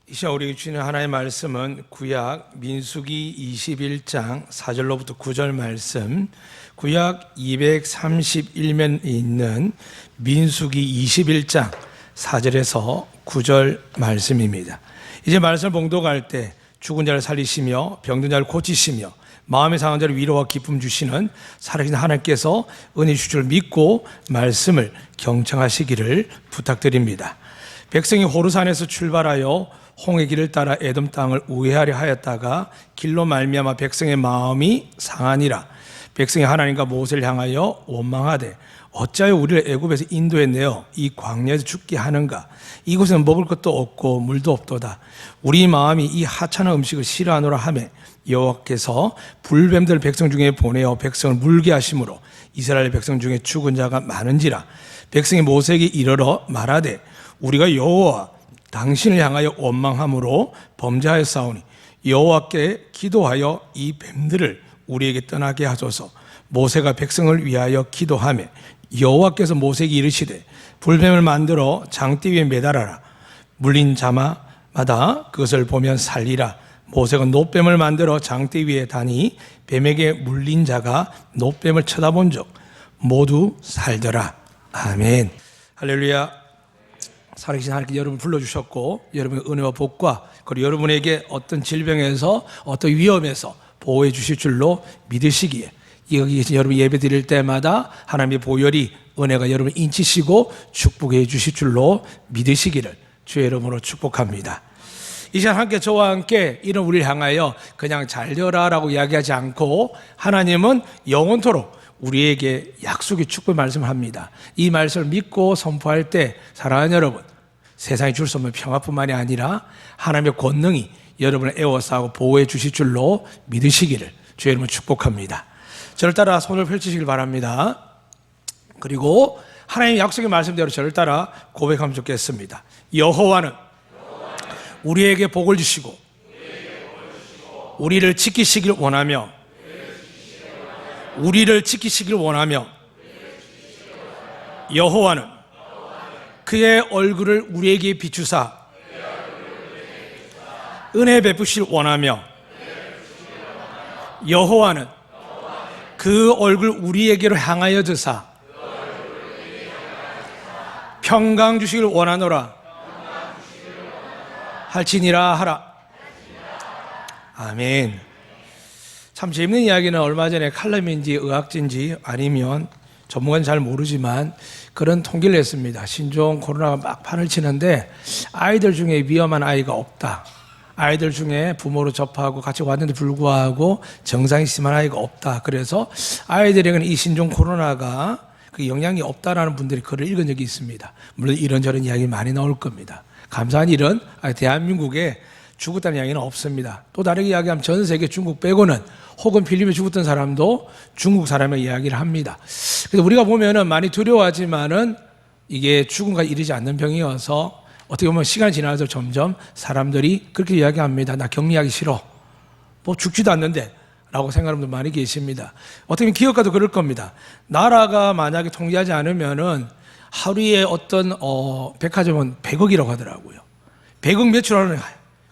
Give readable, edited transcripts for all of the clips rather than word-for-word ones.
이 시간 우리에게 주시는 하나님의 말씀은 구약 민수기 21장 4절로부터 9절 말씀, 구약 231면에 있는 민수기 21장 4절에서 9절 말씀입니다. 이제 말씀을 봉독할 때 죽은 자를 살리시며 병든 자를 고치시며 마음의 상한 자를 위로와 기쁨 주시는 살아계신 하나님께서 은혜 주실 줄 믿고 말씀을 경청하시기를 부탁드립니다. 백성이 호르산에서 출발하여 홍해 길을 따라 에돔 땅을 우회하려 하였다가 길로 말미암아 백성의 마음이 상하니라. 백성이 하나님과 모세를 향하여 원망하되 어찌하여 우리를 애굽에서 인도해 내어 이 광야에서 죽게 하는가? 이곳에는 먹을 것도 없고 물도 없도다. 우리 마음이 이 하찮은 음식을 싫어하노라 하매 여호와께서 불뱀들을 백성 중에 보내어 백성을 물게 하심으로 이스라엘 백성 중에 죽은 자가 많은지라. 백성이 모세에게 이르러 말하되 우리가 여호와 당신을 향하여 원망함으로 범죄하였사오니 여호와께 기도하여 이 뱀들을 우리에게 떠나게 하소서. 모세가 백성을 위하여 기도하며 여호와께서 모세에게 이르시되 불뱀을 만들어 장대 위에 매달아라. 물린 자마다 그것을 보면 살리라. 모세가 놋뱀을 만들어 장대 위에 다니 뱀에게 물린 자가 놋뱀을 쳐다본 적 모두 살더라. 아멘. 할렐루야. 살아계신 하나님께 여러분을 불러주셨고 여러분의 은혜와 복과 그리고 여러분에게 어떤 질병에서 어떤 위험에서 보호해 주실 줄로 믿으시기에 여기 계신 여러분 예배 드릴 때마다 하나님의 보혈이 은혜가 여러분을 인치시고 축복해 주실 줄로 믿으시기를 주의 이름으로 축복합니다. 이 시간 함께 저와 함께 이런 우리를 향하여 그냥 잘 되어라라고 이야기하지 않고 하나님은 영원토록 우리에게 약속의 축복의 말씀을 합니다. 이 말씀을 믿고 선포할 때 사랑하는 여러분, 세상에 줄 수 없는 평화뿐만이 아니라 하나님의 권능이 여러분을 에워싸고 보호해 주실 줄로 믿으시기를 주의 이름으로 축복합니다. 저를 따라 손을 펼치시길 바랍니다. 그리고 하나님의 약속의 말씀대로 저를 따라 고백하면 좋겠습니다. 여호와는 우리에게 복을 주시고 우리를 지키시길 원하며 여호와는 그의 얼굴을 우리에게 비추사 은혜 베푸실 원하며 여호와는 그 얼굴 우리에게로 향하여 드사 평강 주시길 원하노라 할지니라 하라. 아멘. 참 재밌는 이야기는 얼마 전에 칼럼인지 의학진지 아니면 전문가는 잘 모르지만 그런 통계를 냈습니다. 신종 코로나가 막 판을 치는데 아이들 중에 위험한 아이가 없다. 아이들 중에 부모로 접하고 같이 왔는데 불구하고 증상이 심한 아이가 없다. 그래서 아이들에게는 이 신종 코로나가 그 영향이 없다라는 분들이 글을 읽은 적이 있습니다. 물론 이런저런 이야기 많이 나올 겁니다. 감사한 일은 대한민국에 죽었다는 이야기는 없습니다. 또 다르게 이야기하면 전 세계 중국 빼고는 혹은 필리핀에 죽었던 사람도 중국 사람의 이야기를 합니다. 그래서 우리가 보면은 많이 두려워하지만은 이게 죽음까지 이르지 않는 병이어서 어떻게 보면 시간이 지나서 점점 사람들이 그렇게 이야기합니다. 나 격리하기 싫어. 뭐 죽지도 않는데 라고 생각하는 분들 많이 계십니다. 어떻게 보면 기업가도 그럴 겁니다. 나라가 만약에 통제하지 않으면은 하루에 어떤 백화점은 100억이라고 하더라고요. 100억 매출하는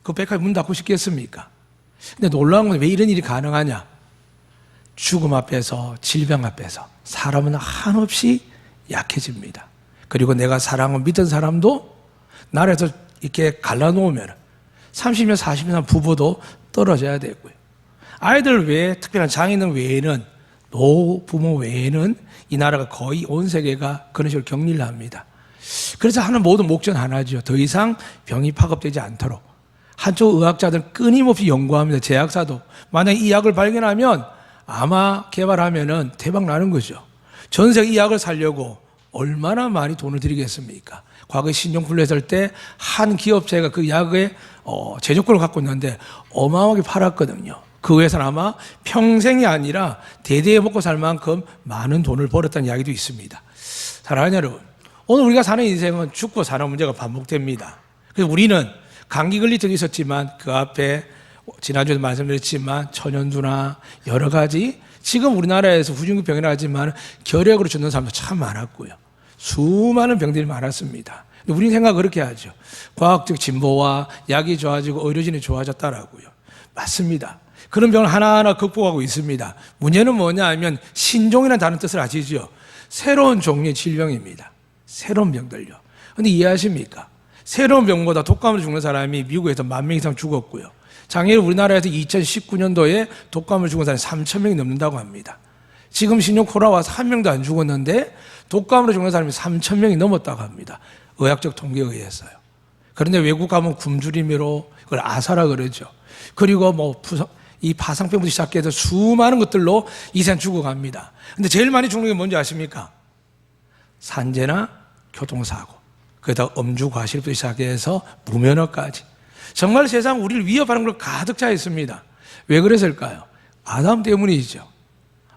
그 백화점 문 닫고 싶겠습니까? 근데 놀라운 건 왜 이런 일이 가능하냐? 죽음 앞에서, 질병 앞에서 사람은 한없이 약해집니다. 그리고 내가 사랑을 믿은 사람도 나라에서 이렇게 갈라놓으면 30년, 40년 부부도 떨어져야 되고요. 아이들 외에 특별한 장애인 외에는 노부모 외에는 이 나라가 거의 온 세계가 그런 식으로 격리를 합니다. 그래서 하는 모든 목적은 하나죠. 더 이상 병이 파급되지 않도록. 한쪽 의학자들은 끊임없이 연구합니다. 제약사도. 만약 이 약을 발견하면 아마 개발하면은 대박 나는 거죠. 전 세계 이 약을 살려고 얼마나 많이 돈을 들이겠습니까? 과거에 신종플루 했을 때 한 기업체가 그 약의 제조권을 갖고 있는데 어마어마하게 팔았거든요. 그 회사는 아마 평생이 아니라 대대에 먹고 살 만큼 많은 돈을 벌었다는 이야기도 있습니다. 사랑하는 여러분, 오늘 우리가 사는 인생은 죽고 사는 문제가 반복됩니다. 그래서 우리는 감기 걸릴 적이 있었지만 그 앞에 지난주에도 말씀드렸지만 천연두나 여러 가지 지금 우리나라에서 후진국병이라 하지만 결핵으로 죽는 사람도 참 많았고요. 수많은 병들이 많았습니다. 근데 우리는 생각 그렇게 하죠. 과학적 진보와 약이 좋아지고 의료진이 좋아졌다라고요. 맞습니다. 그런 병을 하나하나 극복하고 있습니다. 문제는 뭐냐 하면 신종이라는 다른 뜻을 아시죠? 새로운 종류의 질병입니다. 새로운 병들요. 근데 이해하십니까? 새로운 병보다 독감으로 죽는 사람이 미국에서 10,000명 이상 죽었고요. 작년 우리나라에서 2019년도에 독감으로 죽은 사람이 3,000명이 넘는다고 합니다. 지금 신종 코로나 와서 1명도 안 죽었는데 독감으로 죽는 사람이 3,000명이 넘었다고 합니다. 의학적 통계에 의해서요. 그런데 외국 가면 굶주림으로 그걸 아사라 그러죠. 그리고 이 파상병부터 시작해서 수많은 것들로 이 세상 죽어갑니다. 근데 제일 많이 죽는 게 뭔지 아십니까? 산재나 교통사고, 거기다 음주과실부터 시작해서 무면허까지. 정말 세상 우리를 위협하는 걸 가득 차 있습니다. 왜 그랬을까요? 아담 때문이죠.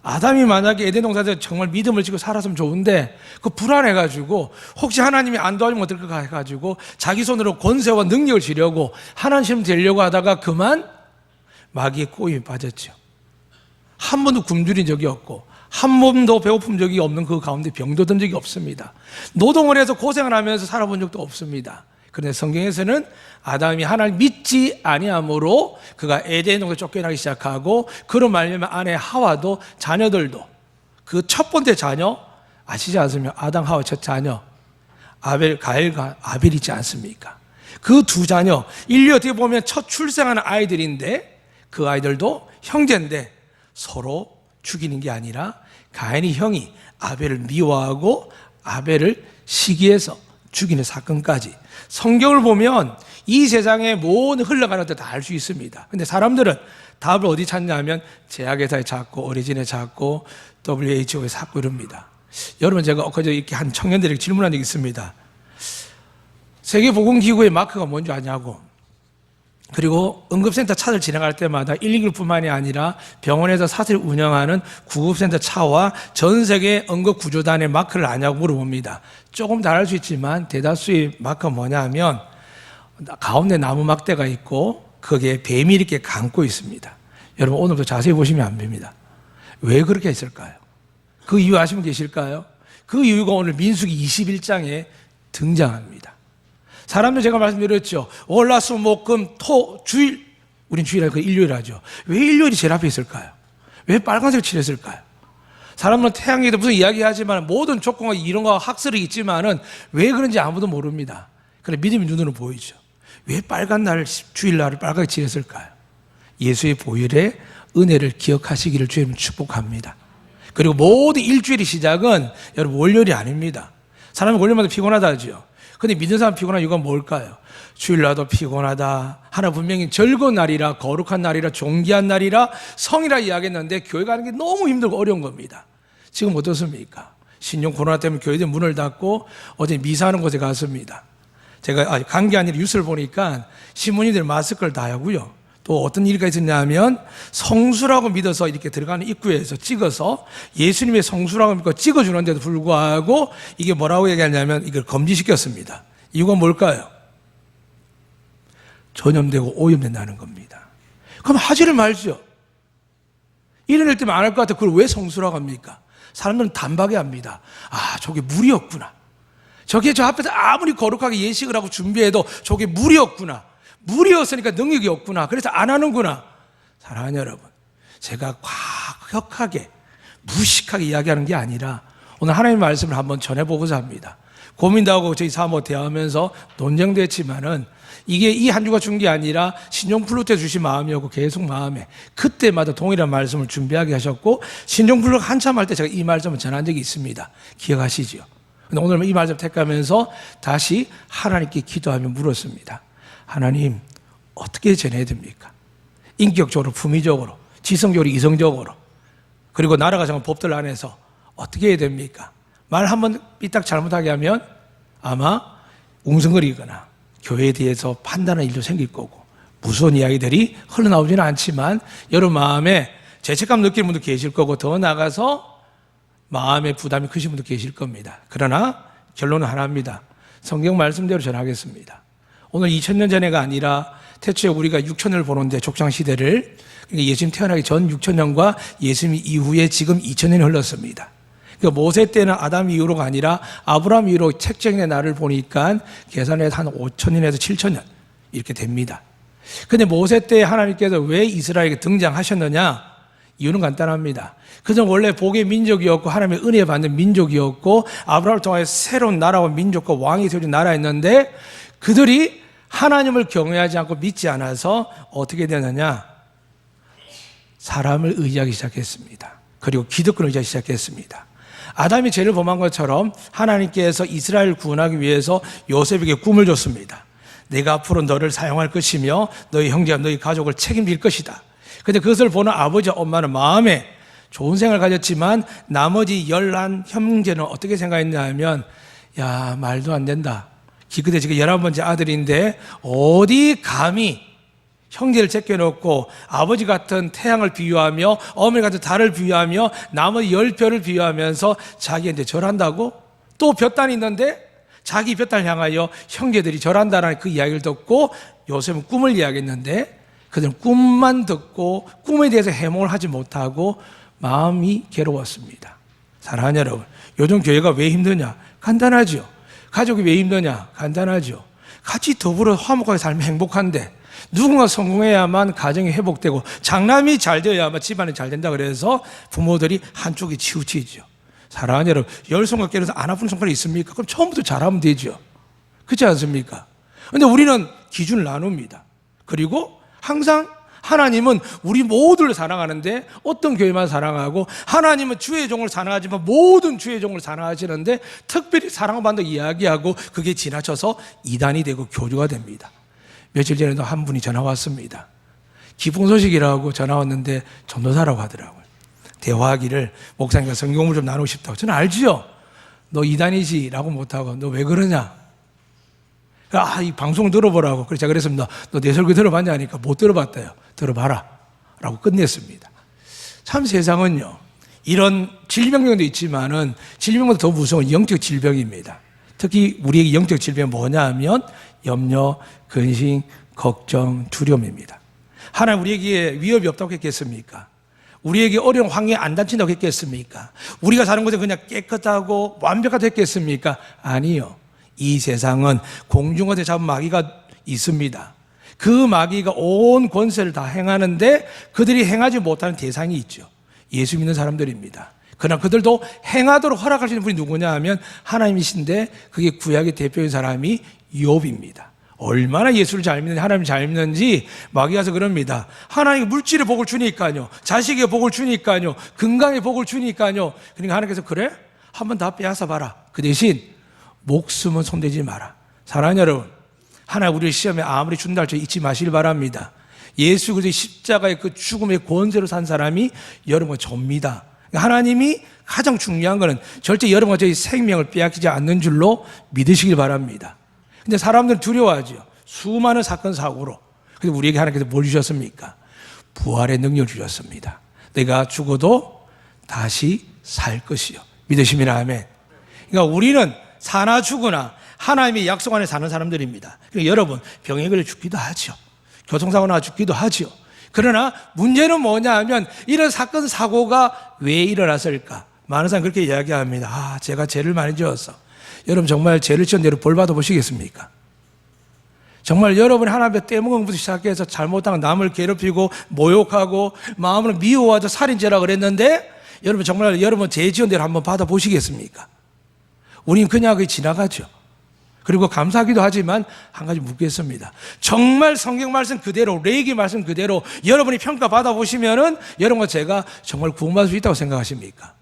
아담이 만약에 에덴 동산에서 정말 믿음을 지고 살았으면 좋은데 그 불안해가지고 혹시 하나님이 안 도와주면 어떨까 해가지고 자기 손으로 권세와 능력을 지려고 하나님 되려고 하다가 그만 마귀의 꼬임에 빠졌죠. 한 번도 굶주린 적이 없고 한 번도 배고픈 적이 없는 그 가운데 병도 적이 없습니다. 노동을 해서 고생을 하면서 살아본 적도 없습니다. 그런데 성경에서는 아담이 하나님을 믿지 아니함으로 그가 에덴 동산에 쫓겨나기 시작하고 그로 말미암아 아내 하와도 자녀들도 그 첫 번째 자녀 아시지 않습니까? 아담 하와 첫 자녀 가엘과 아벨 있지 않습니까? 그 두 자녀 인류 어떻게 보면 첫 출생하는 아이들인데 그 아이들도 형제인데 서로 죽이는 게 아니라 가인이 형이 아벨을 미워하고 아벨을 시기해서 죽이는 사건까지 성경을 보면 이 세상에 모든 흘러가는 것들 다 알 수 있습니다. 근데 사람들은 답을 어디 찾냐면 제약회사에 찾고 어리진에 찾고 WHO에 찾고 이럽니다. 여러분 제가 엊그제 이렇게 한 청년들에게 질문한 적이 있습니다. 세계보건기구의 마크가 뭔지 아냐고. 그리고 응급센터 차를 지나갈 때마다 119뿐만이 아니라 병원에서 사실 운영하는 구급센터 차와 전 세계 응급구조단의 마크를 아냐고 물어봅니다. 조금 다를 수 있지만 대다수의 마크가 뭐냐 하면 가운데 나무 막대가 있고 거기에 뱀이 이렇게 감고 있습니다. 여러분 오늘부터 자세히 보시면 안 됩니다. 왜 그렇게 했을까요? 그 이유 아시는 분 계실까요? 그 이유가 오늘 민수기 21장에 등장합니다. 사람들 제가 말씀드렸죠. 월화수목금 토 주일, 우린 주일이라 그 일요일 하죠. 왜 일요일이 제일 앞에 있을까요? 왜 빨간색을 칠했을까요? 사람은 태양계도 무슨 이야기하지만 모든 조건과 이런 거 학설이 있지만은 왜 그런지 아무도 모릅니다. 그래 믿음이 눈으로 보이죠. 왜 빨간 날 주일날을 빨갛게 칠했을까요? 예수의 보혈의 은혜를 기억하시기를 주님 축복합니다. 그리고 모든 일주일의 시작은 여러분 월요일이 아닙니다. 사람이 월요일마다 피곤하다 하죠. 근데 믿는 사람 피곤한 이유가 뭘까요? 주일날도 피곤하다. 하나 분명히 즐거운 날이라 거룩한 날이라 존귀한 날이라 성이라 이야기했는데 교회 가는 게 너무 힘들고 어려운 겁니다. 지금 어떻습니까? 신종 코로나 때문에 교회들 문을 닫고 어제 미사하는 곳에 갔습니다. 제가 간 게 아니라 뉴스를 보니까 신문인들 마스크를 다 하고요. 또 어떤 일이 있었냐면 성수라고 믿어서 이렇게 들어가는 입구에서 찍어서 예수님의 성수라고 믿고 찍어주는데도 불구하고 이게 뭐라고 얘기하냐면 이걸 금지시켰습니다. 이유가 뭘까요? 전염되고 오염된다는 겁니다. 그럼 하지를 말죠. 이런 일 때문에 안 할 것 같아. 그걸 왜 성수라고 합니까? 사람들은 단박에 합니다. 아, 저게 물이었구나. 저게 저 앞에서 아무리 거룩하게 예식을 하고 준비해도 저게 물이었구나. 물이었으니까 능력이 없구나. 그래서 안 하는구나. 사랑하는 여러분, 제가 과격하게 무식하게 이야기하는 게 아니라 오늘 하나님의 말씀을 한번 전해보고자 합니다. 고민도 하고 저희 사모 대하면서 논쟁도 했지만은 이게 이 한 주가 준 게 아니라 신종플루 때 주신 마음이었고 계속 마음에 그때마다 동일한 말씀을 준비하게 하셨고 신종플루 한참 할 때 제가 이 말씀을 전한 적이 있습니다. 기억하시죠? 근데 오늘 이 말씀 택하면서 다시 하나님께 기도하며 물었습니다. 하나님, 어떻게 전해야 됩니까? 인격적으로, 품위적으로, 지성적으로, 이성적으로, 그리고 나라가 정한 법들 안에서 어떻게 해야 됩니까? 말 한번 삐딱 잘못하게 하면 아마 웅성거리거나 교회에 대해서 판단하는 일도 생길 거고 무서운 이야기들이 흘러나오지는 않지만 여러분 마음에 죄책감 느끼는 분도 계실 거고 더 나아가서 마음의 부담이 크신 분도 계실 겁니다. 그러나 결론은 하나입니다. 성경 말씀대로 전하겠습니다. 오늘 2000년 전에가 아니라 태초에 우리가 6000년을 보는데 족장시대를 예수님 태어나기 전 6000년과 예수님 이후에 지금 2000년이 흘렀습니다. 그러니까 모세 때는 아담 이후로가 아니라 아브라함 이후로 책정의 날을 보니까 계산해서 한 5,000년에서 7,000년 이렇게 됩니다. 근데 모세 때 하나님께서 왜 이스라엘에게 등장하셨느냐? 이유는 간단합니다. 그전 원래 복의 민족이었고 하나님의 은혜 받는 민족이었고 아브라함을 통해 새로운 나라와 민족과 왕이 세워진 나라였는데 그들이 하나님을 경외하지 않고 믿지 않아서 어떻게 되느냐? 사람을 의지하기 시작했습니다. 그리고 기득권을 의지하기 시작했습니다. 아담이 죄를 범한 것처럼 하나님께서 이스라엘을 구원하기 위해서 요셉에게 꿈을 줬습니다. 내가 앞으로 너를 사용할 것이며 너희 형제와 너희 가족을 책임질 것이다. 그런데 그것을 보는 아버지와 엄마는 마음에 좋은 생각을 가졌지만 나머지 11 형제는 어떻게 생각했냐 하면 야, 말도 안 된다. 그때 지금 11번째 아들인데 어디 감히 형제를 제껴놓고 아버지 같은 태양을 비유하며 어머니 같은 달을 비유하며 나머지 10별을 비유하면서 자기한테 절한다고? 또 볕단이 있는데 자기 볕단을 향하여 형제들이 절한다라는 그 이야기를 듣고 요셉은 꿈을 이야기했는데 그들은 꿈만 듣고 꿈에 대해서 해몽을 하지 못하고 마음이 괴로웠습니다. 사랑하는 여러분, 요즘 교회가 왜 힘드냐? 간단하죠. 가족이 왜 힘드냐? 간단하죠. 같이 더불어 화목하게 살면 행복한데 누군가 성공해야만 가정이 회복되고 장남이 잘 되어야만 집안이 잘 된다 그래서 부모들이 한쪽이 치우치죠. 사랑하는 여러분, 10손가락 깨려서 안 아픈 손가락이 있습니까? 그럼 처음부터 잘하면 되죠. 그렇지 않습니까? 그런데 우리는 기준을 나눕니다. 그리고 항상 하나님은 우리 모두를 사랑하는데 어떤 교회만 사랑하고 하나님은 주의 종을 사랑하지만 모든 주의 종을 사랑하시는데 특별히 사랑받는다고 이야기하고 그게 지나쳐서 이단이 되고 교류가 됩니다. 며칠 전에도 한 분이 전화 왔습니다. 기쁜 소식이라고 전화 왔는데 전도사라고 하더라고요. 대화하기를 목사님과 성경을 좀 나누고 싶다고. 저는 알지요. 너 이단이지 라고 못하고 너 왜 그러냐. 이 방송 들어보라고. 그래서 제가 그랬습니다. 너 내 설교 들어봤냐 하니까 못 들어봤대요. 들어봐라 라고 끝냈습니다. 참 세상은요 이런 질병도 있지만은 질병보다 더 무서운 영적 질병입니다. 특히 우리에게 영적 질병이 뭐냐 하면 염려, 근심, 걱정, 두려움입니다. 하나님 우리에게 위협이 없다고 했겠습니까? 우리에게 어려운 환경에 안 닥친다고 했겠습니까? 우리가 사는 곳에 그냥 깨끗하고 완벽하다고 했겠습니까? 아니요. 이 세상은 공중어제 잡은 마귀가 있습니다. 그 마귀가 온 권세를 다 행하는데 그들이 행하지 못하는 대상이 있죠. 예수 믿는 사람들입니다. 그러나 그들도 행하도록 허락할 수 있는 분이 누구냐 하면 하나님이신데 그게 구약의 대표인 사람이 욥입니다. 얼마나 예수를 잘 믿는지 하나님을 잘 믿는지 마귀가 서 그럽니다. 하나님이 물질의 복을 주니까요, 자식의 복을 주니까요, 건강의 복을 주니까요. 그러니까 하나님께서 그래? 한번 다 빼앗아 봐라. 그 대신 목숨은 손대지 마라. 사랑하는 여러분, 하나님 우리를 시험에 아무리 준다 할지 잊지 마시길 바랍니다. 예수 그리스도의 십자가의 그 죽음의 권세로 산 사람이 여러분과 접니다. 하나님이 가장 중요한 것은 절대 여러분과 저희 생명을 빼앗기지 않는 줄로 믿으시길 바랍니다. 근데 사람들은 두려워하죠. 수많은 사건 사고로. 근데 우리에게 하나님께서 뭘 주셨습니까? 부활의 능력을 주셨습니다. 내가 죽어도 다시 살 것이요. 믿으시면 아멘. 그러니까 우리는 사나 죽으나 하나님의 약속 안에 사는 사람들입니다. 그러니까 여러분 병에 걸려 죽기도 하죠. 교통사고 나 죽기도 하죠. 그러나 문제는 뭐냐 하면 이런 사건 사고가 왜 일어났을까? 많은 사람이 그렇게 이야기합니다. 제가 죄를 많이 지었어. 여러분 정말 죄를 지은 대로 벌 받아보시겠습니까? 정말 여러분이 하나님 앞에 떼먹은 것부터 시작해서 잘못한 남을 괴롭히고 모욕하고 마음을 미워하자 살인죄라 그랬는데 여러분 정말 여러분 죄 지은 대로 한번 받아보시겠습니까? 우리는 그냥 그게 지나가죠. 그리고 감사하기도 하지만 한 가지 묻겠습니다. 정말 성경 말씀 그대로, 레위기 말씀 그대로 여러분이 평가받아 보시면은 여러분과 제가 정말 구원받을 수 있다고 생각하십니까?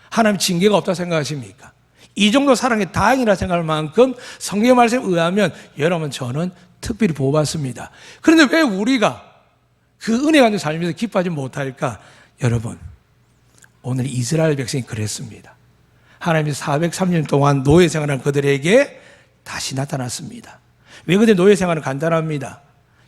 하나님 징계가 없다고 생각하십니까? 이 정도 사랑이 다행이라 생각할 만큼 성경 말씀에 의하면 여러분 저는 특별히 보호받습니다. 그런데 왜 우리가 그 은혜 가지고 살면서 기뻐하지 못할까? 여러분 오늘 이스라엘 백성이 그랬습니다. 하나님이 430년 동안 노예 생활한 그들에게 다시 나타났습니다. 왜 그들의 노예 생활은 간단합니다.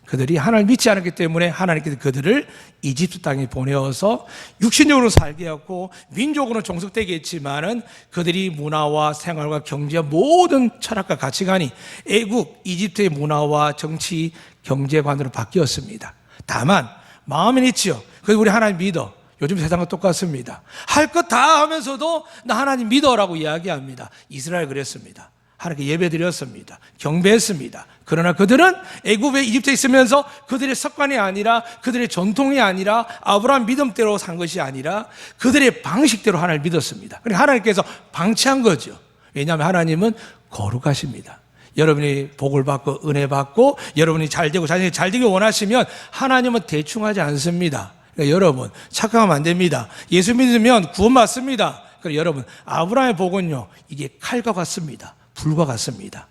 그들이 하나님을 믿지 않았기 때문에 하나님께서 그들을 이집트 땅에 보내어서 육신적으로 살게 했고 민족으로는 종속되게 했지만은 그들이 문화와 생활과 경제와 모든 철학과 가치관이 애국 이집트의 문화와 정치 경제관으로 바뀌었습니다. 다만 마음은 있지요. 그래서 우리 하나님 믿어. 요즘 세상과 똑같습니다. 할 것 다 하면서도 나 하나님 믿어라고 이야기합니다. 이스라엘 그랬습니다. 하나님께 예배드렸습니다. 경배했습니다. 그러나 그들은 애굽에 이집트에 있으면서 그들의 습관이 아니라 그들의 전통이 아니라 아브라함 믿음대로 산 것이 아니라 그들의 방식대로 하나님을 믿었습니다. 그러니까 하나님께서 방치한 거죠. 왜냐하면 하나님은 거룩하십니다. 여러분이 복을 받고 은혜 받고 여러분이 잘되고 자녀이 잘되길 원하시면 하나님은 대충 하지 않습니다. 그러니까 여러분 착각하면 안 됩니다. 예수 믿으면 구원받습니다. 그러니까 여러분 아브라함의 복은요, 이게 칼과 같습니다. 불과 같습니다.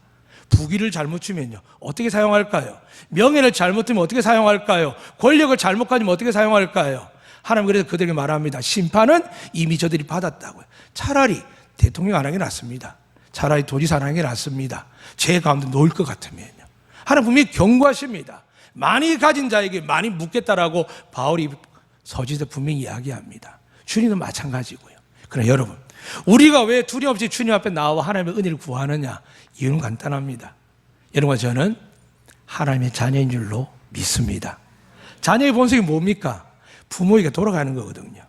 부귀를 잘못 주면요 어떻게 사용할까요? 명예를 잘못 주면 어떻게 사용할까요? 권력을 잘못 가지면 어떻게 사용할까요? 하나님 그래서 그들에게 말합니다. 심판은 이미 저들이 받았다고요. 차라리 대통령 안 하는 게 낫습니다. 차라리 도지사 안 하는 게 낫습니다. 제 가운데 놓을 것 같으면요. 하나님 분명히 경고하십니다. 많이 가진 자에게 많이 묻겠다라고 바울이 서지에서 분명히 이야기합니다. 주님도 마찬가지고요. 그러나 여러분, 우리가 왜 두려움 없이 주님 앞에 나와 하나님의 은혜를 구하느냐? 이유는 간단합니다. 여러분과 저는 하나님의 자녀인 줄로 믿습니다. 자녀의 본성이 뭡니까? 부모에게 돌아가는 거거든요.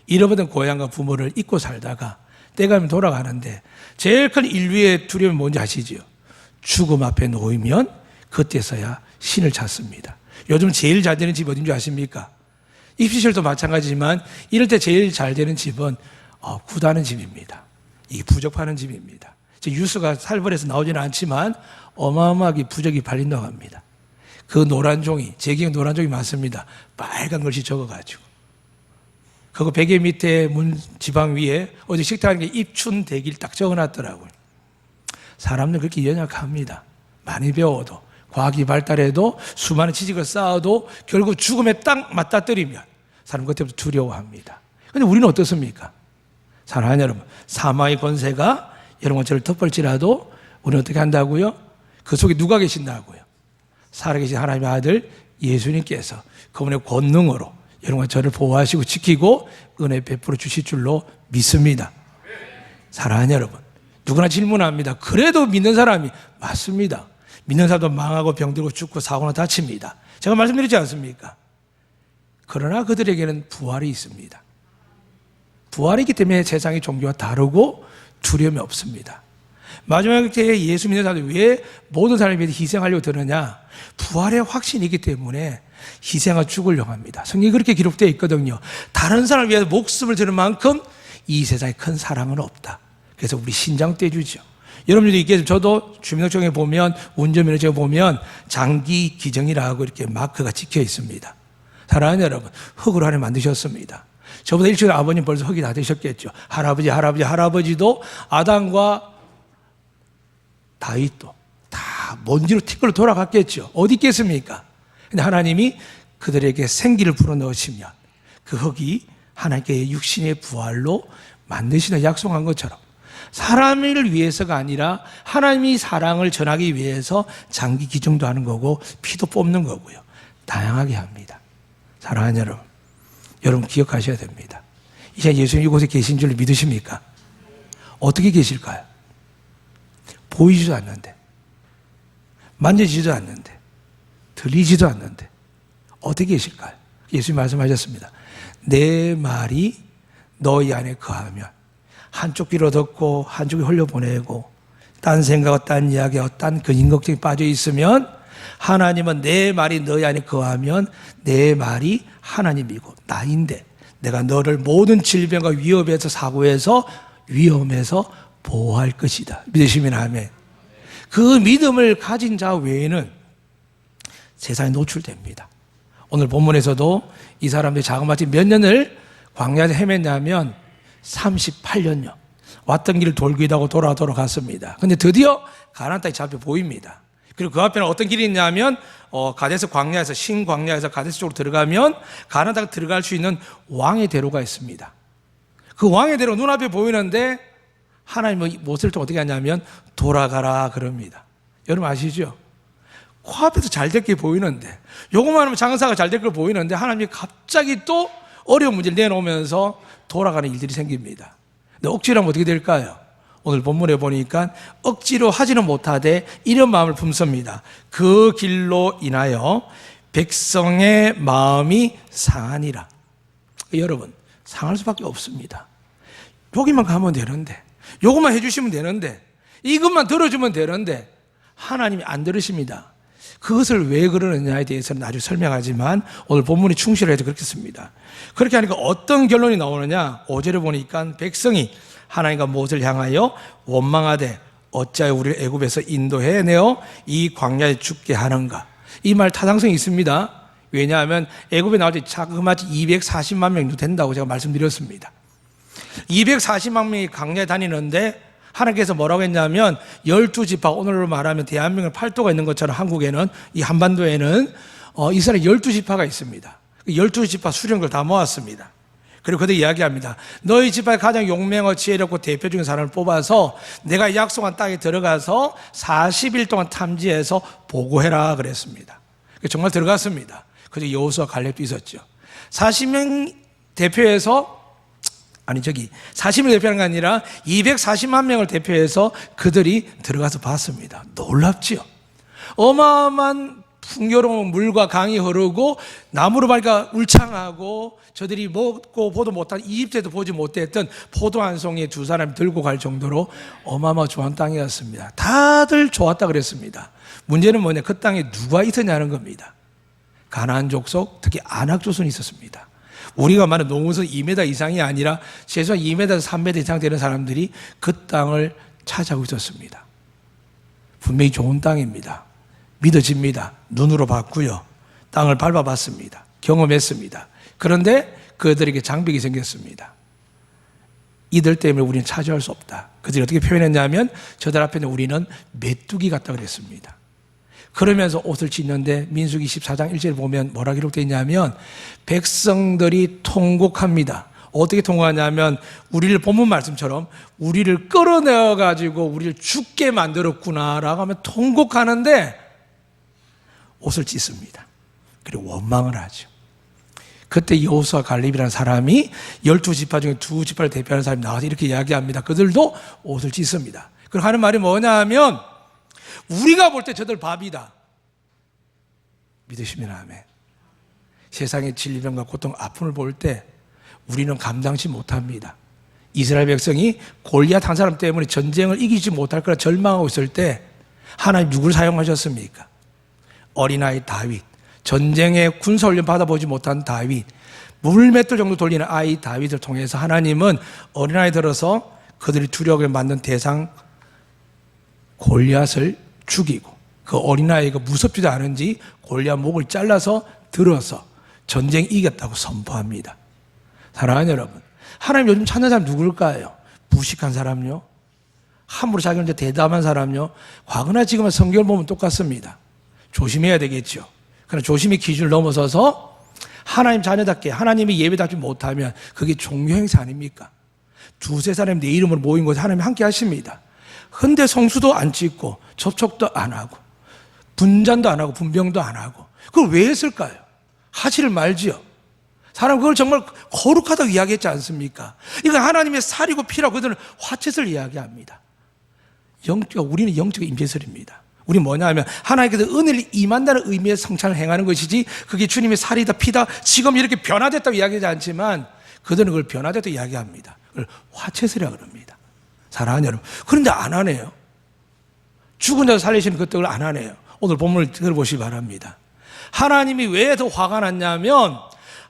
잃어버린 고향과 부모를 잊고 살다가 때가 면 돌아가는데 제일 큰 인류의 두려움이 뭔지 아시죠? 죽음 앞에 놓이면 그때서야 신을 찾습니다. 요즘 제일 잘 되는 집 어딘지 아십니까? 입시철도 마찬가지지만 이럴 때 제일 잘 되는 집은 구다는 집입니다. 이게 부적 파는 집입니다. 뉴스가 살벌해서 나오지는 않지만 어마어마하게 부적이 팔린다고 합니다. 그 노란 종이, 제 기억 노란 종이 맞습니다. 빨간 글씨 적어가지고 그거 베개 밑에 문 지방 위에 어디 식당에 입춘 대기를 딱 적어놨더라고요. 사람들 그렇게 연약합니다. 많이 배워도 과학이 발달해도 수많은 지식을 쌓아도 결국 죽음에 딱 맞닥뜨리면 사람 그때부터 두려워합니다. 그런데 우리는 어떻습니까? 사랑하는 여러분, 사망의 권세가 여러분 저를 덮을지라도 우리는 어떻게 한다고요? 그 속에 누가 계신다고요? 살아계신 하나님의 아들 예수님께서 그분의 권능으로 여러분과 저를 보호하시고 지키고 은혜 베풀어 주실 줄로 믿습니다. 사랑하는 여러분, 누구나 질문합니다. 그래도 믿는 사람이 맞습니다. 믿는 사람도 망하고 병들고 죽고 사고나 다칩니다. 제가 말씀드리지 않습니까? 그러나 그들에게는 부활이 있습니다. 부활이 있기 때문에 세상의 종교와 다르고 두려움이 없습니다. 마지막 때에 예수 믿는 사람들이 왜 모든 사람에 비해 희생하려고 드느냐? 부활의 확신이 있기 때문에 희생하고 죽으려고 합니다. 성경이 그렇게 기록되어 있거든요. 다른 사람을 위해서 목숨을 드는 만큼 이 세상에 큰 사랑은 없다. 그래서 우리 신장 떼주죠. 여러분들이 이게 저도 주민등록증에 보면 운전면허증에 보면 장기 기증이라고 이렇게 마크가 찍혀 있습니다. 사랑하는 여러분, 흙으로 하나님 만드셨습니다. 저보다 일찍 아버님 벌써 흙이 다 되셨겠죠. 할아버지도 아담과 다윗도 다 먼지로 티끌로 돌아갔겠죠. 어디 있겠습니까? 근데 하나님이 그들에게 생기를 불어넣으시면 그 흙이 하나님께 육신의 부활로 만드시는 약속한 것처럼 사람을 위해서가 아니라 하나님이 사랑을 전하기 위해서 장기 기증도 하는 거고 피도 뽑는 거고요. 다양하게 합니다. 사랑하는 여러분 기억하셔야 됩니다. 이제 예수님 이곳에 계신 줄 믿으십니까? 어떻게 계실까요? 보이지도 않는데, 만져지지도 않는데, 들리지도 않는데 어떻게 계실까요? 예수님 말씀하셨습니다. 내 말이 너희 안에 거하면 한쪽 귀로 듣고 한쪽에 흘려보내고 딴 생각과 딴 이야기와 딴 근심 걱정에 빠져 있으면 하나님은 내 말이 너희 안에 거하면 내 말이 하나님이고 나인데 내가 너를 모든 질병과 위협에서 사고에서 위험에서 보호할 것이다. 믿으시면 아멘. 그 믿음을 가진 자 외에는 세상에 노출됩니다. 오늘 본문에서도 이 사람들이 자그마치 몇 년을 광야에서 헤맸냐면 38년요. 왔던 길을 돌기다고 돌아갔습니다. 근데 드디어 가나안 땅이 잡혀 보입니다. 그리고 그 앞에는 어떤 길이 있냐면 가데스 광야에서 신광야에서 가데스 쪽으로 들어가면 가나안 땅 들어갈 수 있는 왕의 대로가 있습니다. 그 왕의 대로 눈앞에 보이는데 하나님은 못을 또 어떻게 하냐면 돌아가라 그럽니다. 여러분 아시죠? 코앞에서 잘 될 게 보이는데 요것만 하면 장사가 잘 될 걸 보이는데 하나님이 갑자기 또 어려운 문제를 내놓으면서 돌아가는 일들이 생깁니다. 근데 억지로 하면 어떻게 될까요? 오늘 본문에 보니까 억지로 하지는 못하되 이런 마음을 품습니다. 그 길로 인하여 백성의 마음이 상하니라. 여러분, 상할 수밖에 없습니다. 여기만 가면 되는데, 요것만 해주시면 되는데, 이것만 들어주면 되는데 하나님이 안 들으십니다. 그것을 왜 그러느냐에 대해서는 나중에 설명하지만 오늘 본문이 충실해서 그렇겠습니다. 그렇게 하니까 어떤 결론이 나오느냐, 5절에 보니까 백성이 하나님과 무엇을 향하여 원망하되 어찌하여 우리를 애굽에서 인도해내어 이 광야에 죽게 하는가. 이 말 타당성이 있습니다. 왜냐하면 애굽에 나올 때 자그마치 240만 명 정도 된다고 제가 말씀드렸습니다. 240만 명이 광야에 다니는데 하나님께서 뭐라고 했냐면 12지파, 오늘로 말하면 대한민국 팔도가 있는 것처럼 한국에는, 이 한반도에는 이스라엘 12지파가 있습니다. 12지파 수령들 다 모았습니다. 그리고 그들 이야기합니다. 너희 지파에 가장 용맹하고 지혜롭고 대표적인 사람을 뽑아서 내가 약속한 땅에 들어가서 40일 동안 탐지해서 보고해라 그랬습니다. 정말 들어갔습니다. 그래서 여호수아 갈렙도 있었죠. 40명 대표해서 40명 대표하는 게 아니라 240만 명을 대표해서 그들이 들어가서 봤습니다. 놀랍지요. 어마어마한 풍요로운 물과 강이 흐르고 나무로 보니까 울창하고 저들이 먹고 보도 못한, 이집트에도 보지 못했던 포도 한 송이 두 사람이 들고 갈 정도로 어마어마한 좋은 땅이었습니다. 다들 좋았다 그랬습니다. 문제는 뭐냐, 그 땅에 누가 있었냐는 겁니다. 가나안 족속, 특히 아낙 조선이 있었습니다. 우리가 말하는 농우선 2m 이상이 아니라 최소한 2m에서 3m 이상 되는 사람들이 그 땅을 차지하고 있었습니다. 분명히 좋은 땅입니다. 믿어집니다. 눈으로 봤고요. 땅을 밟아봤습니다. 경험했습니다. 그런데 그들에게 장벽이 생겼습니다. 이들 때문에 우리는 차지할 수 없다. 그들이 어떻게 표현했냐면 저들 앞에는 우리는 메뚜기 같다 그랬습니다. 그러면서 옷을 찢는데 민수기 14장 1절에 보면 뭐라 기록되어 있냐면 백성들이 통곡합니다. 어떻게 통곡하냐면 우리를 본문 말씀처럼 우리를 끌어내어 가지고 우리를 죽게 만들었구나라고 하면 통곡하는데 옷을 찢습니다. 그리고 원망을 하죠. 그때 여호수아 갈렙이라는 사람이 12지파 중에 2지파를 대표하는 사람이 나와서 이렇게 이야기합니다. 그들도 옷을 찢습니다. 그리고 하는 말이 뭐냐 하면 우리가 볼 때 저들 밥이다. 믿으시면 아멘. 세상의 질병과 고통, 아픔을 볼 때 우리는 감당치 못합니다. 이스라엘 백성이 골리앗 한 사람 때문에 전쟁을 이기지 못할 거라 절망하고 있을 때 하나님 누구를 사용하셨습니까? 어린아이 다윗, 전쟁에 군사훈련 받아보지 못한 다윗, 물맷돌 정도 돌리는 아이 다윗을 통해서 하나님은 어린아이 들어서 그들이 두려움을 만든 대상 골리앗을 죽이고 그 어린아이가 무섭지도 않은지 골리앗 목을 잘라서 들어서 전쟁 이겼다고 선포합니다. 사랑하는 여러분, 하나님 요즘 찾는 사람 누굴까요? 무식한 사람요? 함부로 자기는 대담한 사람요? 과거나 지금은 성경을 보면 똑같습니다. 조심해야 되겠죠. 그러나 조심의 기준을 넘어서서 하나님 자녀답게 하나님의 예배답지 못하면 그게 종교 행사 아닙니까? 두세 사람이 내 이름으로 모인 곳에 하나님이 함께 하십니다. 근데 성수도 안 찍고 접촉도 안 하고 분잔도 안 하고 분병도 안 하고 그걸 왜 했을까요? 하지를 말지요. 사람 그걸 정말 거룩하다고 이야기했지 않습니까? 이건 하나님의 살이고 피라고 그들은 화채를 이야기합니다. 우리는 영적인 임재설입니다. 우리 뭐냐 하면 하나님께서 은혜를 임한다는 의미의 성찬을 행하는 것이지 그게 주님의 살이다 피다 지금 이렇게 변화됐다고 이야기하지 않지만 그들은 그걸 변화됐다고 이야기합니다. 그걸 화채설이라고 합니다. 사랑하는 여러분, 그런데 안 하네요. 죽은 자 살리시는 그 떡을 안 하네요. 오늘 본문을 들어보시기 바랍니다. 하나님이 왜 더 화가 났냐면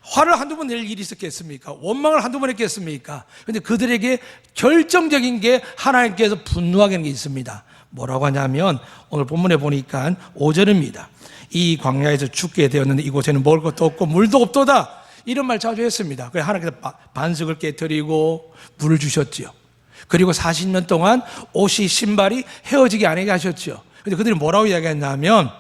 화를 한두 번 낼 일이 있었겠습니까? 원망을 한두 번 했겠습니까? 그런데 그들에게 결정적인 게 하나님께서 분노하게 하는 게 있습니다. 뭐라고 하냐면 오늘 본문에 보니까 5절입니다. 이 광야에서 죽게 되었는데 이곳에는 먹을 것도 없고 물도 없도다. 이런 말 자주 했습니다. 그래서 하나님께서 반석을 깨뜨리고 물을 주셨지요. 그리고 40년 동안 옷이 신발이 헤어지게 안 하게 하셨죠. 그런데 그들이 뭐라고 이야기했냐면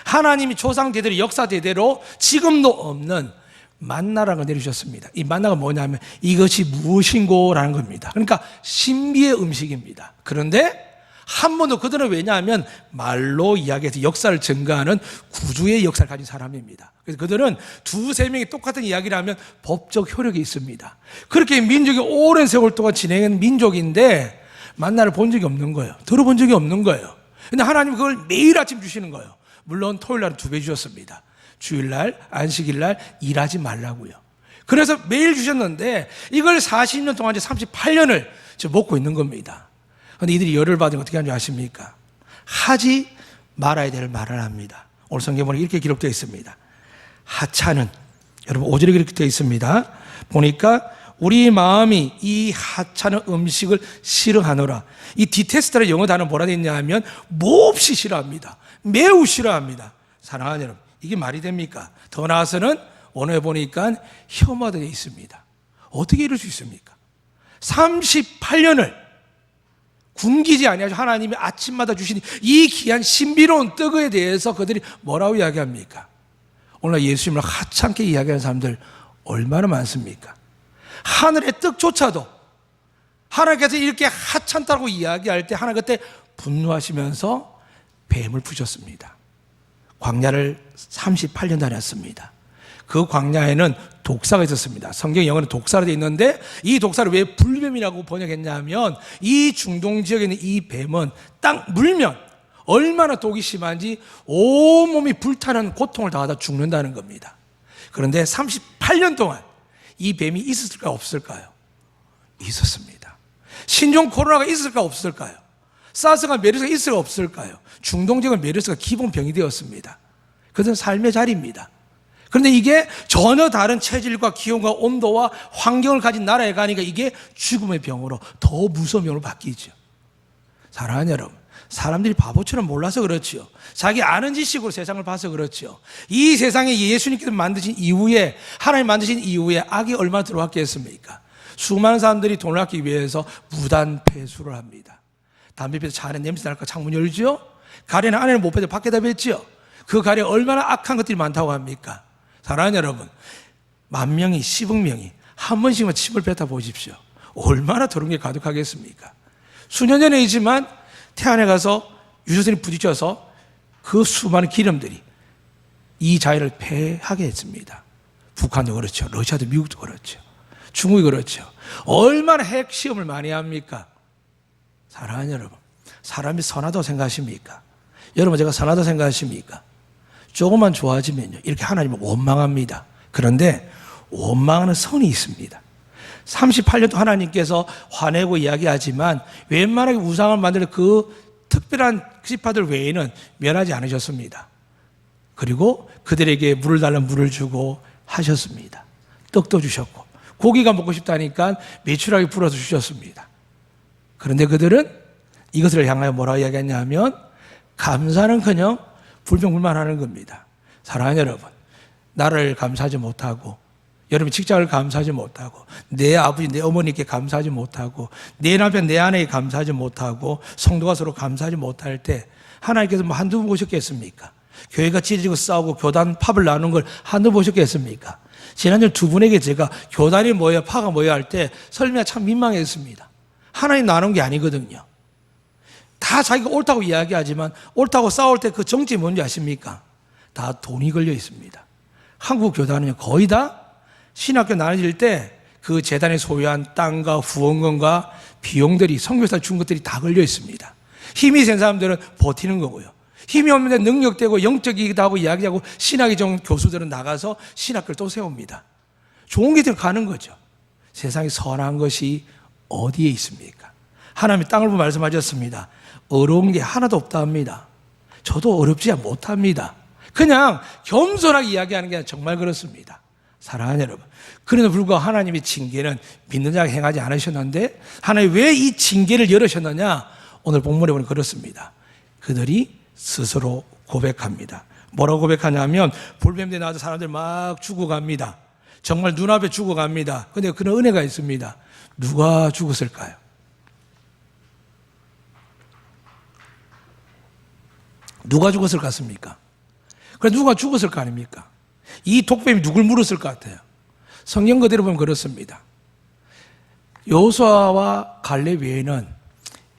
하나님이 조상 대대로 역사 대대로 지금도 없는 만나라는 걸 내리셨습니다. 이 만나가 뭐냐면 이것이 무엇인고라는 겁니다. 그러니까 신비의 음식입니다. 그런데 한 번도 그들은 왜냐하면 말로 이야기해서 역사를 증가하는 구주의 역사를 가진 사람입니다. 그래서 그들은 두세 명이 똑같은 이야기를 하면 법적 효력이 있습니다. 그렇게 민족이 오랜 세월 동안 진행한 민족인데 만나를 본 적이 없는 거예요. 들어본 적이 없는 거예요. 근데 하나님은 그걸 매일 아침 주시는 거예요. 물론 토요일 날은 2배 주셨습니다. 주일날, 안식일날 일하지 말라고요. 그래서 매일 주셨는데 이걸 40년 동안 이제 38년을 먹고 있는 겁니다. 그런데 이들이 열을 받으면 어떻게 하는지 아십니까? 하지 말아야 될 말을 합니다. 오늘 성경 보니까 이렇게 기록되어 있습니다. 하찮은, 여러분 5절에 기록되어 있습니다. 보니까 우리 마음이 이 하찮은 음식을 싫어하노라. 이 디테스트라는 영어 단어 뭐라 되어 있냐 하면 몹시 싫어합니다. 매우 싫어합니다. 사랑하는 여러분, 이게 말이 됩니까? 더 나아가서는 오늘 보니까 혐오되어 있습니다. 어떻게 이럴 수 있습니까? 38년을 굶기지 아니하시고 하나님이 아침마다 주신 이 귀한 신비로운 떡에 대해서 그들이 뭐라고 이야기합니까? 오늘 예수님을 하찮게 이야기하는 사람들 얼마나 많습니까? 하늘의 떡조차도 하나님께서 이렇게 하찮다고 이야기할 때 하나님 그때 분노하시면서 뱀을 푸셨습니다. 광야를 38년 다녔습니다. 그 광야에는 독사가 있었습니다. 성경 영어는 독사로 되어 있는데 이 독사를 왜 불뱀이라고 번역했냐 하면 이 중동 지역에 있는 이 뱀은 딱 물면 얼마나 독이 심한지 온몸이 불타는 고통을 당하다 죽는다는 겁니다. 그런데 38년 동안 이 뱀이 있었을까요? 없을까요? 있었습니다. 신종 코로나가 있을까? 없을까요? 사스가 메르스가 있을까? 없을까요? 중동 지역은 메르스가 기본 병이 되었습니다. 그것은 삶의 자리입니다. 그런데 이게 전혀 다른 체질과 기온과 온도와 환경을 가진 나라에 가니까 이게 죽음의 병으로 더 무서운 병으로 바뀌죠. 사랑하는 여러분, 사람들이 바보처럼 몰라서 그렇지요. 자기 아는 지식으로 세상을 봐서 그렇지요. 이 세상에 예수님께서 만드신 이후에, 하나님 만드신 이후에 악이 얼마나 들어왔겠습니까? 수많은 사람들이 돈을 아끼기 위해서 무단 폐수를 합니다. 담배 피워서 차 안에 냄새 날까 창문 열죠? 가래는 안에는 못 펴서 밖에다 뱉죠? 그 가래에 얼마나 악한 것들이 많다고 합니까? 사랑하는 여러분, 10,000명이 10억 명이 한 번씩만 침을 뱉어 보십시오. 얼마나 더러운 게 가득하겠습니까? 수년 전이지만 태안에 가서 유조선이 부딪혀서 그 수많은 기름들이 이 자연을 폐하게 했습니다. 북한도 그렇죠. 러시아도 미국도 그렇죠. 중국이 그렇죠. 얼마나 핵시험을 많이 합니까? 사랑하는 여러분, 사람이 선하다고 생각하십니까? 여러분, 제가 선하다고 생각하십니까? 조금만 좋아지면요, 이렇게 하나님을 원망합니다. 그런데 원망하는 선이 있습니다. 38년 동안 하나님께서 화내고 이야기하지만 웬만하게 우상을 만들 그 특별한 지파들 외에는 멸하지 않으셨습니다. 그리고 그들에게 물을 달라면 물을 주고 하셨습니다. 떡도 주셨고 고기가 먹고 싶다니까 메추라기 불어서 주셨습니다. 그런데 그들은 이것을 향하여 뭐라고 이야기했냐 하면 감사는커녕 불평불만하는 겁니다. 사랑하는 여러분, 나를 감사하지 못하고 여러분 직장을 감사하지 못하고 내 아버지 내 어머니께 감사하지 못하고 내 남편 내 아내에게 감사하지 못하고 성도가 서로 감사하지 못할 때 하나님께서 뭐 한두 번 보셨겠습니까? 교회가 찢어지고 싸우고 교단 팝을 나누는 걸 한두 번 보셨겠습니까? 지난주 두 분에게 제가 교단이 뭐예요 파가 뭐예요 할 때 설명이 참 민망했습니다. 하나님 나눈 게 아니거든요. 다 자기가 옳다고 이야기하지만 옳다고 싸울 때 그 정체이 뭔지 아십니까? 다 돈이 걸려 있습니다. 한국 교단은 거의 다 신학교 나눠질 때 그 재단이 소유한 땅과 후원금과 비용들이 선교사 준 것들이 다 걸려 있습니다. 힘이 센 사람들은 버티는 거고요. 힘이 없는데 능력되고 영적이기도 하고 이야기하고 신학이 좋은 교수들은 나가서 신학교를 또 세웁니다. 좋은 게 가는 거죠. 세상에 선한 것이 어디에 있습니까? 하나님이 땅을 보고 말씀하셨습니다. 어려운 게 하나도 없다 합니다. 저도 어렵지 못합니다. 그냥 겸손하게 이야기하는 게 정말 그렇습니다. 사랑하는 여러분, 그래도 불구하고 하나님의 징계는 믿는 자가 행하지 않으셨는데 하나님 왜 이 징계를 열으셨느냐? 오늘 본문에 보면 그렇습니다. 그들이 스스로 고백합니다. 뭐라고 고백하냐면 볼뱀대 나와서 사람들 막 죽어갑니다. 정말 눈앞에 죽어갑니다. 그런데 그런 은혜가 있습니다. 누가 죽었을까요? 누가 죽었을 것 같습니까? 그래 누가 죽었을 거 아닙니까? 이 독뱀이 누굴 물었을 것 같아요? 성경 그대로 보면 그렇습니다. 여호수아와 갈렙 외에는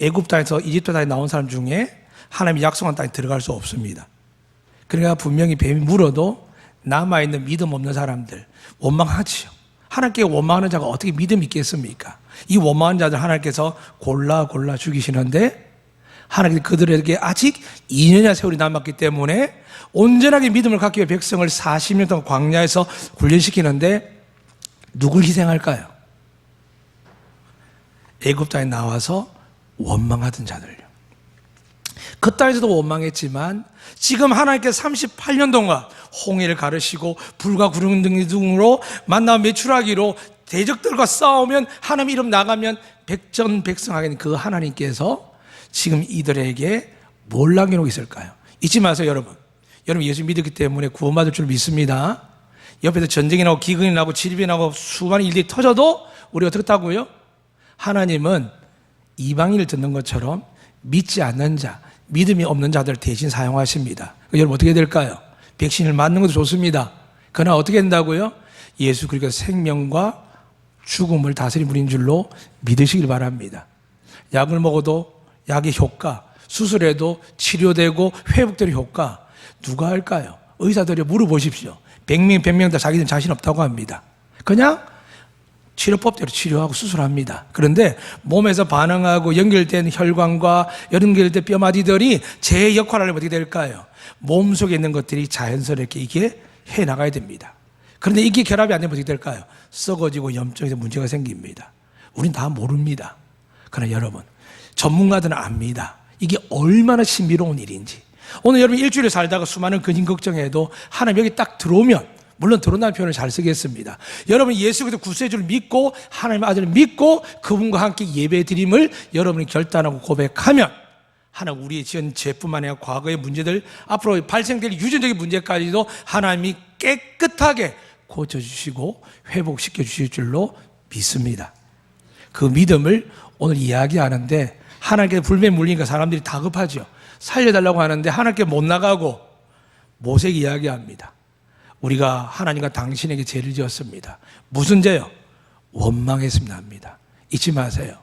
애굽 땅에서 이집트 땅에 나온 사람 중에 하나님이 약속한 땅에 들어갈 수 없습니다. 그러니까 분명히 뱀이 물어도 남아있는 믿음 없는 사람들 원망하지요. 하나님께 원망하는 자가 어떻게 믿음이 있겠습니까? 이 원망하는 자들 하나님께서 골라 죽이시는데 하나님께서 그들에게 아직 2년의 세월이 남았기 때문에 온전하게 믿음을 갖기 위해 백성을 40년 동안 광야에서 훈련시키는데 누굴 희생할까요? 애굽 땅에 나와서 원망하던 자들요. 그 땅에서도 원망했지만 지금 하나님께서 38년 동안 홍해를 가르시고 불과 구름 등으로 만나 매출하기로 대적들과 싸우면 하나님 이름 나가면 백전백승하겠는 그 하나님께서 지금 이들에게 뭘 남겨놓고 있을까요? 잊지 마세요, 여러분. 여러분 예수 믿었기 때문에 구원받을 줄 믿습니다. 옆에서 전쟁이 나고 기근이 나고 질병이 나고 수많은 일들이 터져도 우리가 어떻다고요? 하나님은 이방인을 듣는 것처럼 믿지 않는 자, 믿음이 없는 자들을 대신 사용하십니다. 여러분 어떻게 될까요? 백신을 맞는 것도 좋습니다. 그러나 어떻게 된다고요? 예수 그리스도의 생명과 죽음을 다스린 분인 줄로 믿으시길 바랍니다. 약을 먹어도 약의 효과, 수술해도 치료되고 회복되는 효과 누가 할까요? 의사들이 물어보십시오. 100명 다 자기들 자신 없다고 합니다. 그냥 치료법대로 치료하고 수술합니다. 그런데 몸에서 반응하고 연결된 혈관과 연결된 뼈마디들이 제 역할을 하면 어떻게 될까요? 몸속에 있는 것들이 자연스럽게 이게 해나가야 됩니다. 그런데 이게 결합이 안 되면 어떻게 될까요? 썩어지고 염증에서 문제가 생깁니다. 우린 다 모릅니다. 그러나 여러분, 전문가들은 압니다. 이게 얼마나 신비로운 일인지. 오늘 여러분 일주일에 살다가 수많은 근심 걱정해도 하나님 여기 딱 들어오면, 물론 들어온다는 표현을 잘 쓰겠습니다. 여러분 예수 그리스도 구세주를 믿고 하나님의 아들을 믿고 그분과 함께 예배드림을 여러분이 결단하고 고백하면 하나님 우리의 지은 죄뿐만 아니라 과거의 문제들, 앞으로 발생될 유전적인 문제까지도 하나님이 깨끗하게 고쳐주시고 회복시켜 주실 줄로 믿습니다. 그 믿음을 오늘 이야기하는데 하나님께 불매 물리니까 사람들이 다급하죠. 살려달라고 하는데 하나님께 못 나가고 모세에게 이야기합니다. 우리가 하나님과 당신에게 죄를 지었습니다. 무슨 죄요? 원망했습니다 합니다. 잊지 마세요.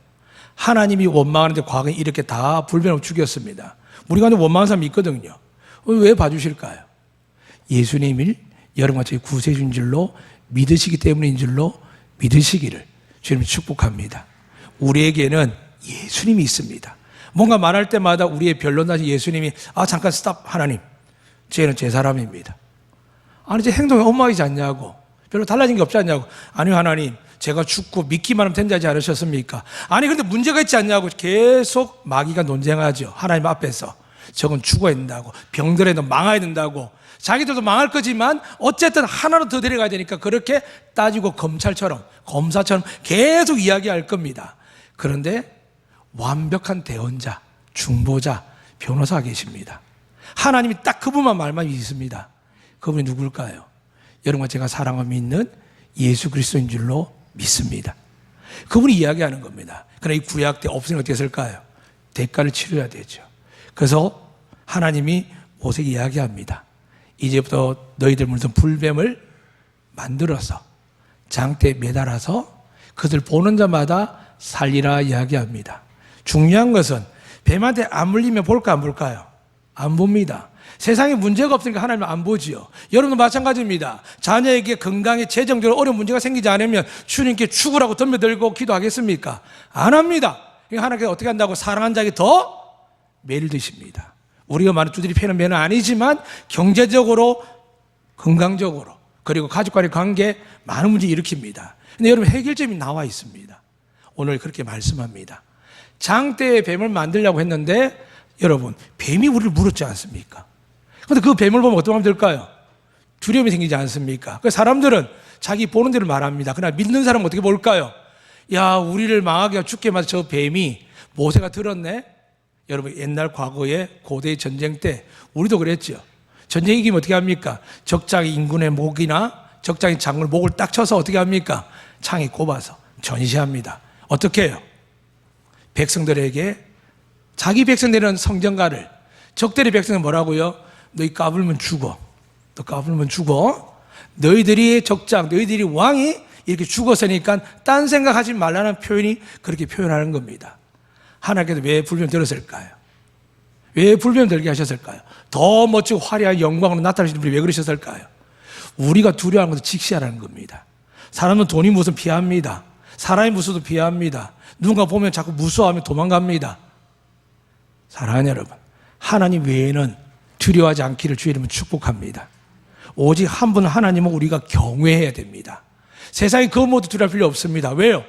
하나님이 원망하는데 과거에 이렇게 다 불변하고 죽였습니다. 우리가 원망하는 사람이 있거든요. 왜 봐주실까요? 예수님을 여러분과 저희 구세주인 줄로 믿으시기 때문인 줄로 믿으시기를 주님 축복합니다. 우리에게는 예수님이 있습니다. 뭔가 말할 때마다 우리의 변론하신 예수님이 잠깐 스탑 하나님, 쟤는 제 사람입니다. 아니 제 행동이 엉망이지 않냐고, 별로 달라진 게 없지 않냐고. 아니요 하나님, 제가 죽고 믿기만 하면 된다지 않으셨습니까? 아니 근데 문제가 있지 않냐고 계속 마귀가 논쟁하죠. 하나님 앞에서 저건 죽어야 된다고, 병들어도 망해야 된다고, 자기들도 망할 거지만 어쨌든 하나로 더 데려가야 되니까 그렇게 따지고 검찰처럼 검사처럼 계속 이야기할 겁니다. 그런데 완벽한 대언자, 중보자, 변호사가 계십니다. 하나님이 딱 그분만 말만 있습니다. 그분이 누굴까요? 여러분과 제가 사랑하고 믿는 예수 그리스도인 줄로 믿습니다. 그분이 이야기하는 겁니다. 그러나 이 구약 때 없으면 어떻게 했을까요? 대가를 치러야 되죠. 그래서 하나님이 모세에게 이야기합니다. 이제부터 너희들 무슨 불뱀을 만들어서 장대에 매달아서 그들 보는 자마다 살리라 이야기합니다. 중요한 것은 뱀한테 안 물리면 볼까 안 볼까요? 안 봅니다. 세상에 문제가 없으니까 하나님은 안 보지요. 여러분도 마찬가지입니다. 자녀에게 건강에 재정적으로 어려운 문제가 생기지 않으면 주님께 죽으라고 덤벼들고 기도하겠습니까? 안 합니다. 하나님께서 어떻게 한다고? 사랑한 자에게 더 매를 드십니다. 우리가 많은 두드리 패는 매는 아니지만 경제적으로, 건강적으로, 그리고 가족 간의 관계 많은 문제 일으킵니다. 근데 여러분 해결점이 나와 있습니다. 오늘 그렇게 말씀합니다. 장대에 뱀을 만들려고 했는데 여러분 뱀이 우리를 물었지 않습니까? 그런데 그 뱀을 보면 어떻게 하면 될까요? 두려움이 생기지 않습니까? 그래서 사람들은 자기 보는 대로 말합니다. 그러나 믿는 사람은 어떻게 볼까요? 야, 우리를 망하게 하고 죽게 만든 저 뱀이 모세가 들었네? 여러분 옛날 과거에 고대의 전쟁 때 우리도 그랬죠. 전쟁 이기면 어떻게 합니까? 적장이 인군의 목이나 적장이 장군의 목을 딱 쳐서 어떻게 합니까? 창에 꼽아서 전시합니다. 어떻게 해요? 백성들에게, 자기 백성들은 성전가를, 적들의 백성은 뭐라고요? 너희 까불면 죽어. 너 까불면 죽어. 너희들이 적장, 너희들이 왕이 이렇게 죽었으니까 딴 생각하지 말라는 표현이 그렇게 표현하는 겁니다. 하나님께서 왜 불변 들었을까요? 왜 불변 들게 하셨을까요? 더 멋지고 화려한 영광으로 나타나시는 분이 왜 그러셨을까요? 우리가 두려워하는 것을 직시하라는 겁니다. 사람은 돈이 무슨 피합니다. 사람이 무서워도 피합니다. 누군가 보면 자꾸 무서워하면 도망갑니다. 사랑하는 여러분, 하나님 외에는 두려워하지 않기를 주의 이름으로 축복합니다. 오직 한 분 하나님은 우리가 경외해야 됩니다. 세상에 그 모두 두려울 필요 없습니다. 왜요?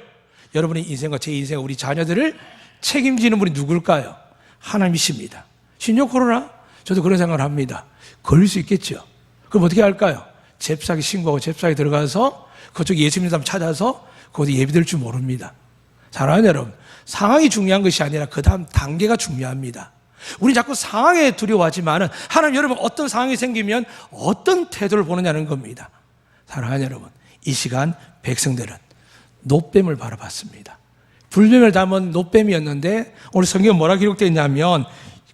여러분의 인생과 제 인생, 우리 자녀들을 책임지는 분이 누굴까요? 하나님이십니다. 신종 코로나? 저도 그런 생각을 합니다. 걸릴 수 있겠죠. 그럼 어떻게 할까요? 잽싸게 신고하고 잽싸게 들어가서 그쪽 예수 믿는 사람 찾아서 거기서 예비될 줄 모릅니다. 사랑하는 여러분, 상황이 중요한 것이 아니라 그 다음 단계가 중요합니다. 우리 자꾸 상황에 두려워하지만은 하나님, 여러분 어떤 상황이 생기면 어떤 태도를 보느냐는 겁니다. 사랑하는 여러분, 이 시간 백성들은 노뱀을 바라봤습니다. 불뱀을 담은 노뱀이었는데 오늘 성경에 뭐라 기록되어 있냐면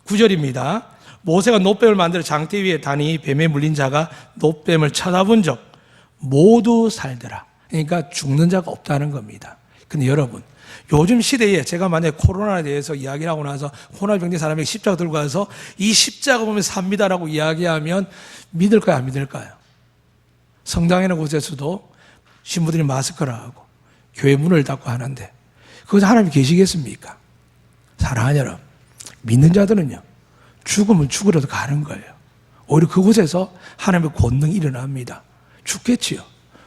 9절입니다. 모세가 노뱀을 만들어 장대 위에 다니 뱀에 물린 자가 노뱀을 쳐다본 적 모두 살더라. 그러니까 죽는 자가 없다는 겁니다. 근데 여러분, 요즘 시대에 제가 만약에 코로나에 대해서 이야기를 하고 나서 코로나 병든 사람에게 십자가 들고 가서 이 십자가 보면 삽니다라고 이야기하면 믿을까요, 안 믿을까요? 성당이나 곳에서도 신부들이 마스크를 하고 교회 문을 닫고 하는데 거기서 하나님이 계시겠습니까? 사랑하는 여러분, 믿는 자들은요, 죽으면 죽으려도 가는 거예요. 오히려 그곳에서 하나님의 권능이 일어납니다. 죽겠지요.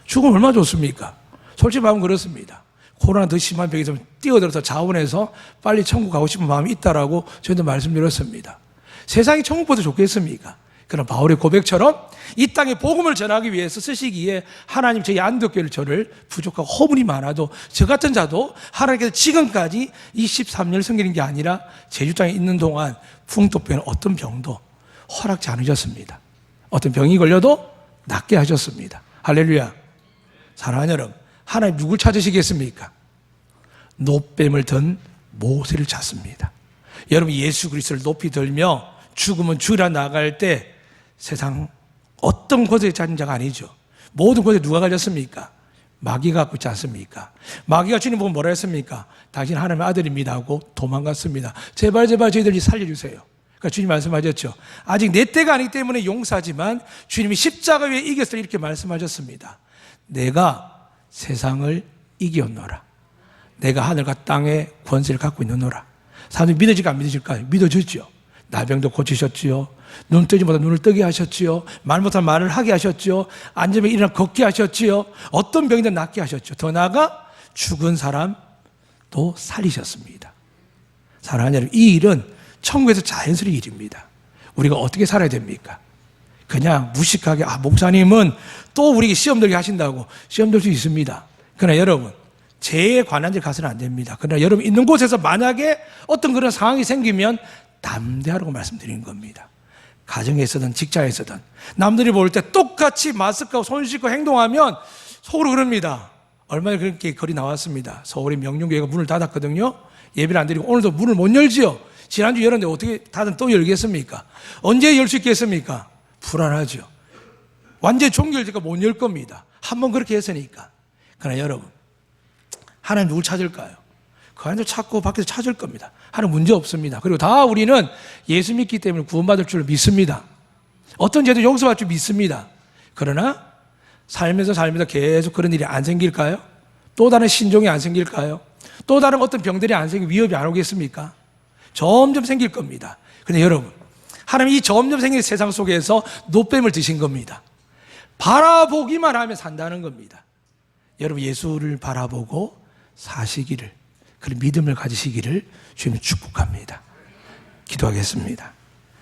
죽으면 얼마나 좋습니까? 솔직히 말하면 그렇습니다. 코로나 더 심한 병이 있으면 뛰어들어서 자원해서 빨리 천국 가고 싶은 마음이 있다라고 저희도 말씀드렸습니다. 세상이 천국보다 좋겠습니까? 그럼 바울의 고백처럼 이 땅에 복음을 전하기 위해서 쓰시기에 하나님, 저희 안독교를 저를 부족하고 허물이 많아도 저 같은 자도 하나님께서 지금까지 23년을 섬기는 게 아니라 제주 땅에 있는 동안 풍토병은 어떤 병도 허락지 않으셨습니다. 어떤 병이 걸려도 낫게 하셨습니다. 할렐루야. 사랑하는 여러분, 하나님 누굴 찾으시겠습니까? 노뱀을 든 모세를 찾습니다. 여러분, 예수 그리스도를 높이 들며 죽으면 죽으라 나갈 때 세상 어떤 곳에 찾은 자가 아니죠. 모든 곳에 누가 가졌습니까? 마귀가 갖고 있지 않습니까? 마귀가 주님 보고 뭐라 했습니까? 당신 하나님의 아들입니다 하고 도망갔습니다. 제발 저희들 살려주세요. 그러니까 주님 말씀하셨죠. 아직 내 때가 아니기 때문에 용서하지만 주님이 십자가 위에 이겼을 때 이렇게 말씀하셨습니다. 내가 세상을 이겼노라. 내가 하늘과 땅의 권세를 갖고 있노라. 사람들이 믿어질까 안 믿어질까요? 믿어졌죠. 나병도 고치셨지요. 눈 뜨지 못한 눈을 뜨게 하셨지요. 말 못한 말을 하게 하셨지요. 앉으면 일어나 걷게 하셨지요. 어떤 병이든 낫게 하셨죠. 더 나아가 죽은 사람도 살리셨습니다. 사랑하는 여러분, 이 일은 천국에서 자연스러운 일입니다. 우리가 어떻게 살아야 됩니까? 그냥 무식하게 목사님은 또 우리에게 시험 들게 하신다고 시험 들 수 있습니다. 그러나 여러분, 죄에 관한 데 가서는 안 됩니다. 그러나 여러분 있는 곳에서 만약에 어떤 그런 상황이 생기면 담대하라고 말씀드리는 겁니다. 가정에 있어든 직장에 있어든 남들이 볼 때 똑같이 마스크하고 손 씻고 행동하면 속으로 그럽니다. 얼마 전에 그렇게 글이 나왔습니다. 서울의 명륜교회가 문을 닫았거든요. 예배를 안 드리고 오늘도 문을 못 열지요. 지난주 열었는데 어떻게 닫은 또 열겠습니까? 언제 열 수 있겠습니까? 불안하죠. 완전히 종결되니까 못 열 겁니다. 한번 그렇게 했으니까. 그러나 여러분, 하나님 누굴 찾을까요? 그 안에서 찾고 밖에서 찾을 겁니다. 하나님 문제 없습니다. 그리고 다 우리는 예수 믿기 때문에 구원받을 줄 믿습니다. 어떤 죄도 용서받을 줄 믿습니다. 그러나 살면서 계속 그런 일이 안 생길까요? 또 다른 신종이 안 생길까요? 또 다른 어떤 병들이 안 생기고 위협이 안 오겠습니까? 점점 생길 겁니다. 그런데 여러분, 하나님 이 점점 생기는 세상 속에서 노뱀을 드신 겁니다. 바라보기만 하면 산다는 겁니다. 여러분, 예수를 바라보고 사시기를, 그런 믿음을 가지시기를 주님 축복합니다. 기도하겠습니다.